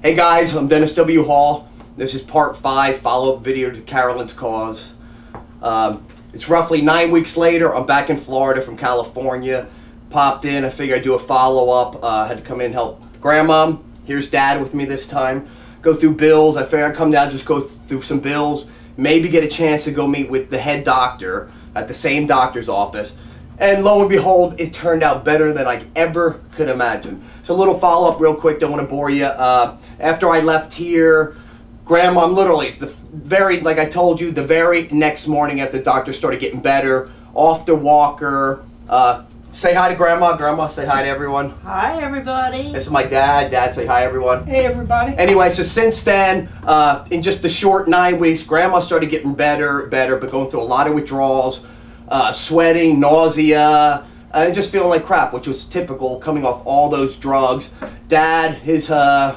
Hey guys, I'm Dennis W. Hall. This is part 5, follow-up video to Carolyn's cause. It's roughly 9 weeks later. I'm back in Florida from California. Popped in, I figured I'd do a follow-up. Had to come in and help Grandma. Here's Dad with me this time. Go through bills. I figured I'd come down, just go through some bills. Maybe get a chance to go meet with the head doctor at the same doctor's office. And lo and behold, it turned out better than I ever could imagine. So a little follow-up real quick, don't want to bore you. After I left here, Grandma, literally, like I told you, the very next morning after the doctor started getting better, off the walker. Say hi to Grandma. Grandma, say hi to everyone. Hi, everybody. This is my dad. Dad, say hi, everyone. Hey, everybody. Anyway, so since then, in just the short 9 weeks, Grandma started getting better, but going through a lot of withdrawals. Sweating, nausea, and just feeling like crap, which was typical coming off all those drugs. Dad is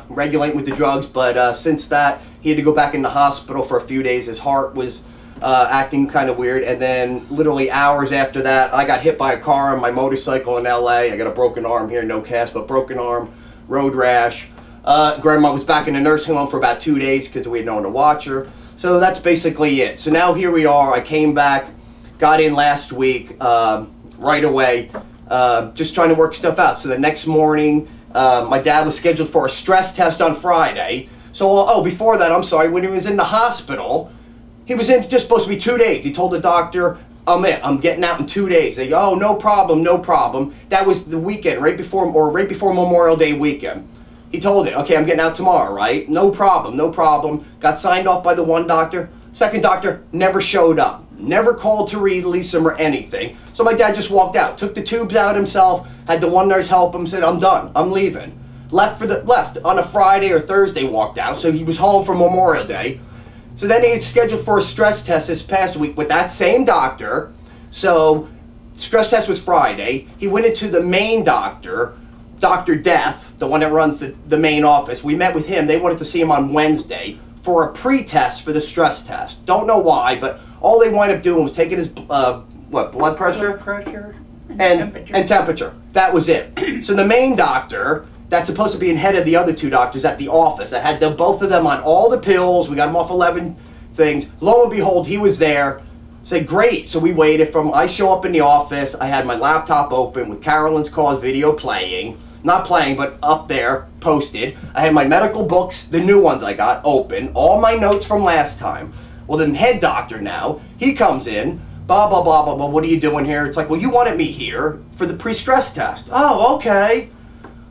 regulating with the drugs, but since that, he had to go back in the hospital for a few days. His heart was acting kind of weird, and then literally hours after that, I got hit by a car on my motorcycle in LA. I got a broken arm here, no cast, but broken arm, road rash. Grandma was back in the nursing home for about 2 days because we had no one to watch her. So that's basically it. So now here we are. I came back. Got in last week, right away, just trying to work stuff out. So the next morning, my dad was scheduled for a stress test on Friday. So, before that, I'm sorry, when he was in the hospital, he was in just supposed to be 2 days. He told the doctor, I'm getting out in 2 days. They go, oh, no problem, no problem. That was the weekend, right before Memorial Day weekend. He told it, okay, I'm getting out tomorrow, right? No problem, no problem. Got signed off by the one doctor. Second doctor never showed up. Never called to release him or anything. So my dad just walked out, took the tubes out himself, had the one nurse help him, said, I'm done, I'm leaving. Left on a Friday or Thursday, walked out, so he was home for Memorial Day. So then he had scheduled for a stress test this past week with that same doctor. So stress test was Friday. He went into the main doctor, Dr. Death, the one that runs the main office. We met with him. They wanted to see him on Wednesday for a pre-test for the stress test. Don't know why, but all they wind up doing was taking his blood pressure? Blood pressure and temperature. That was it. So the main doctor, that's supposed to be in head of the other two doctors at the office, that had both of them on all the pills. We got them off 11 things. Lo and behold, he was there. Said, great. So we waited I show up in the office. I had my laptop open with Carolyn's cause video playing. Not playing, but up there, posted. I had my medical books, the new ones I got, open. All my notes from last time. Well, then head doctor now, he comes in, blah, blah, blah, blah, blah, what are you doing here? It's like, well, you wanted me here for the pre-stress test. Oh, okay.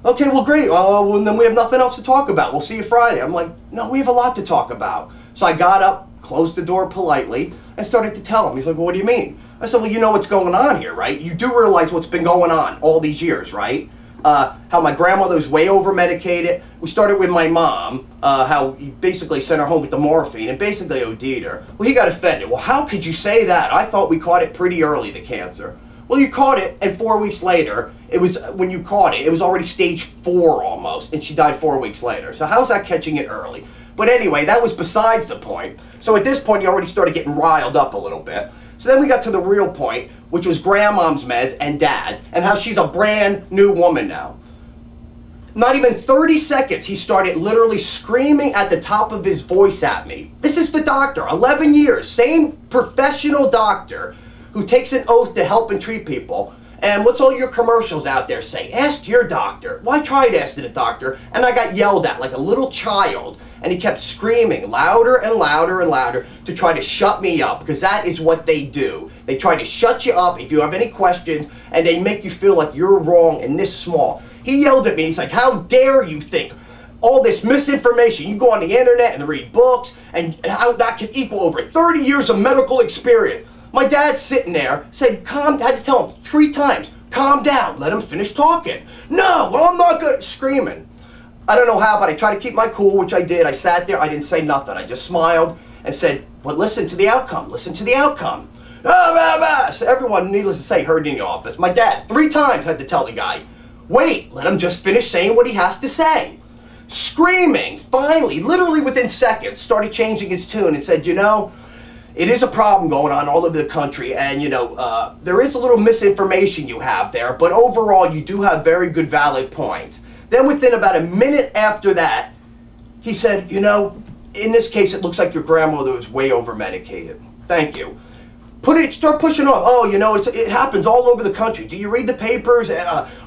Okay, well, great. Oh, well, then we have nothing else to talk about. We'll see you Friday. I'm like, no, we have a lot to talk about. So I got up, closed the door politely, and started to tell him. He's like, well, what do you mean? I said, well, you know what's going on here, right? You do realize what's been going on all these years, right? How my grandmother was way over-medicated. We started with my mom, how he basically sent her home with the morphine and basically OD'd her. Well, he got offended. Well, how could you say that? I thought we caught it pretty early, the cancer. Well, you caught it, and 4 weeks later, when you caught it, it was already stage 4 almost, and she died 4 weeks later. So how's that catching it early? But anyway, that was besides the point. So at this point, he already started getting riled up a little bit. So then we got to the real point, which was Grandmom's meds and Dad's, and how she's a brand new woman now. Not even 30 seconds, he started literally screaming at the top of his voice at me. This is the doctor, 11 years, same professional doctor who takes an oath to help and treat people. And what's all your commercials out there say? Ask your doctor. Well, I tried asking the doctor, and I got yelled at like a little child. And he kept screaming louder and louder and louder to try to shut me up, because that is what they do. They try to shut you up if you have any questions, and they make you feel like you're wrong and this small. He yelled at me. He's like, how dare you think all this misinformation? You go on the internet and read books, and how that can equal over 30 years of medical experience. My dad's sitting there, said, had to tell him 3 times, calm down, let him finish talking. No, well, I'm not good, screaming. I don't know how, but I tried to keep my cool, which I did. I sat there, I didn't say nothing. I just smiled and said, well, listen to the outcome, listen to the outcome. So everyone, needless to say, heard in the office. My dad, 3 times had to tell the guy, wait, let him just finish saying what he has to say. Screaming, finally, literally within seconds, started changing his tune and said, you know, it is a problem going on all over the country, and you know, there is a little misinformation you have there, but overall you do have very good valid points. Then within about a minute after that, He said, you know, in this case, it looks like your grandmother was way over medicated. Thank you. Start pushing off. Oh, you know, it happens all over the country. Do you read the papers?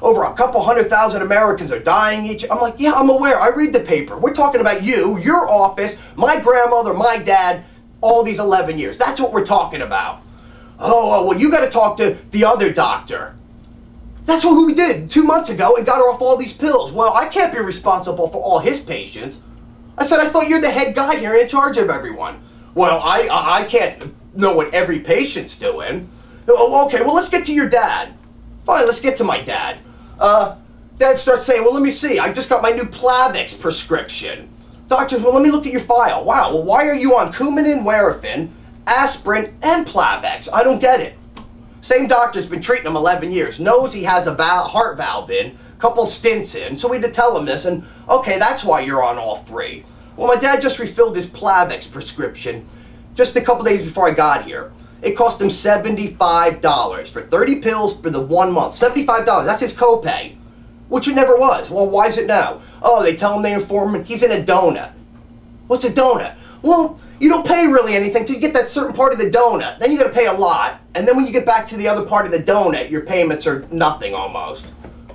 Over a couple 100,000 Americans are dying each. I'm like, yeah, I'm aware. I read the paper. We're talking about you, your office, my grandmother, my dad, all these 11 years. That's what we're talking about. Oh, well, you got to talk to the other doctor. That's what we did 2 months ago and got her off all these pills. Well, I can't be responsible for all his patients. I said, I thought you're the head guy here in charge of everyone. Well, I can't know what every patient's doing. Oh, okay, well, let's get to your dad. Fine, let's get to my dad. Dad starts saying, well, let me see. I just got my new Plavix prescription. Doctors, well, let me look at your file. Wow, well, why are you on Coumadin, Nurofen, aspirin, and Plavix? I don't get it. Same doctor's been treating him 11 years. Knows he has a heart valve in, couple stints in, so we had to tell him this, and okay, that's why you're on all three. Well, my dad just refilled his Plavix prescription just a couple days before I got here. It cost him $75 for 30 pills for the 1 month. $75, that's his copay, which it never was. Well, why is it now? Oh, they tell him, they inform him, he's in a donut. What's a donut? Well, you don't pay really anything till you get that certain part of the donut. Then you gotta pay a lot, and then when you get back to the other part of the donut, your payments are nothing almost.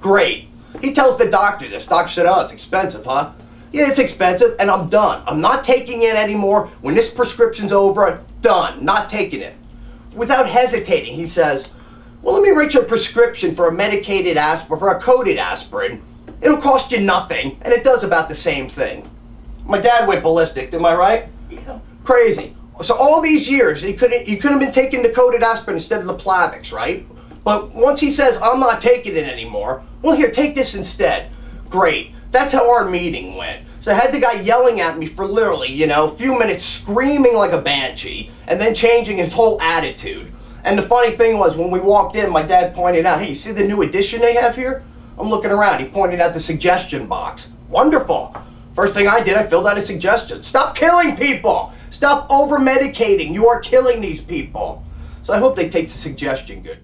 Great. He tells the doctor this. Doctor said, oh, it's expensive, huh? Yeah, it's expensive, and I'm done. I'm not taking it anymore. When this prescription's over, I'm done. Not taking it. Without hesitating, he says, well, let me write you a prescription for a medicated aspirin, for a coated aspirin. It'll cost you nothing, and it does about the same thing. My dad went ballistic, am I right? Yeah. Crazy. So all these years, he could have been taking the coated aspirin instead of the Plavix, right? But once he says, I'm not taking it anymore, well, here, take this instead. Great. That's how our meeting went. So I had the guy yelling at me for literally, you know, a few minutes, screaming like a banshee, and then changing his whole attitude. And the funny thing was, when we walked in, my dad pointed out, hey, you see the new addition they have here? I'm looking around. He pointed out the suggestion box. Wonderful. First thing I did, I filled out a suggestion. Stop killing people. Stop over-medicating. You are killing these people. So I hope they take the suggestion good.